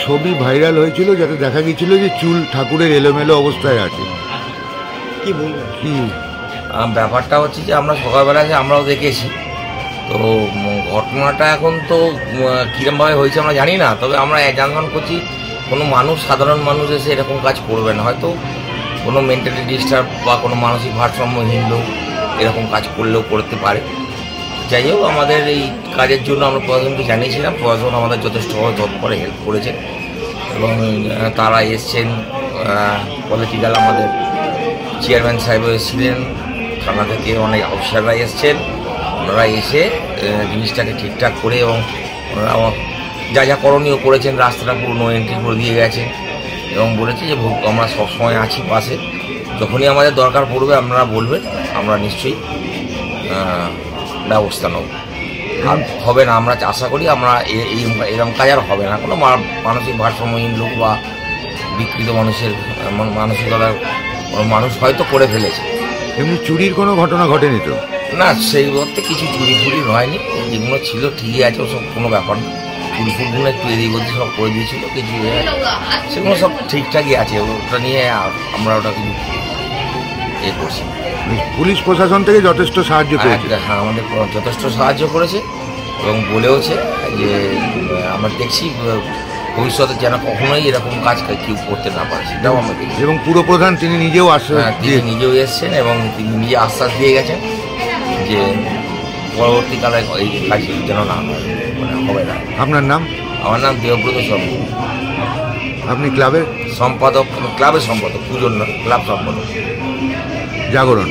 ছবি ভাইরাল হয়েছিল, যাতে দেখা গেছিল যে চুল ঠাকুরের এলোমেলো অবস্থায় আছে। কি বলবো, কি ব্যাপারটা হচ্ছে যে আমরা সকালবেলা আমরাও দেখেছি, তো ঘটনাটা এখন তো কীরকমভাবে হয়েছে আমরা জানি না। তবে আমরা জানতাম করছি কোনো মানুষ, সাধারণ মানুষ এসে এরকম কাজ করবে না, হয়তো কোনো মেন্টালি ডিস্টার্ব বা কোনো মানসিক ভারসাম্যহীন লোক এরকম কাজ করলেও করতে পারে। যাই হোক, আমাদের এই কাজের জন্য আমরা প্রশাসনকে জানিয়েছিলাম, প্রশাসন আমাদের যথেষ্টভাবে তৎপরে হেল্প করেছেন এবং তারা এসছেন। পলিটিক্যাল আমাদের চেয়ারম্যান সাহেব এসেছিলেন, থানা থেকে অনেক অফিসাররা এসছেন, ওনারা এসে জিনিসটাকে ঠিকঠাক করে এবং ওনারা যা যা করণীয় করেছেন, রাস্তাটা পুরো নো এন্ট্রি করে দিয়ে গেছেন এবং বলেছে যে আমরা সবসময় আছি পাশে, যখনই আমাদের দরকার পড়বে আপনারা বলবেন, আমরা নিশ্চয়ই ব্যবস্থা নেব। আর হবে না, আমরা আশা করি আমরা এরকম কাজ আর হবে না। কোনো মানসিক ভারসাম্যহীন লোক বা বিকৃত মানুষের মানসিকতার মানুষ হয়তো করে ফেলেছে। এমনি চুরির কোনো ঘটনা ঘটেনি তো? না, সেই বলতে কিছু চুরি ফুরি হয়নি, যেগুলো ছিল ঠিকই আছে, ওসব কোনো ব্যাপার না। চুরি ফুলগুলো একটু এদিক ওদিক সব করে দিয়েছিল, কিছু সেগুলো সব ঠিকঠাকই আছে। ওটা নিয়ে আমরা ওটা কিছু করছি। পুলিশ প্রশাসন থেকে যথেষ্ট সাহায্য করেছে? হ্যাঁ, আমাদের যথেষ্ট সাহায্য করেছে এবং বলেওছে যে আমরা দেখছি ভবিষ্যতে যেন কখনোই এরকম কাজ কেউ করতে না পারে, সেটাও আমরা দেখি। এবং পুরপ্রধান তিনি নিজেও নিজেও এসছেন এবং তিনি নিজে আশ্বাস দিয়ে গেছেন যে পরবর্তীকালে এই কাজ যেন না হবে না। আপনার নাম? আমার নাম দেবব্রত শর্মা। আপনি ক্লাবের সম্পাদক? ক্লাবের সম্পাদক, পুজোর ক্লাব সম্পাদক, জাগরণ।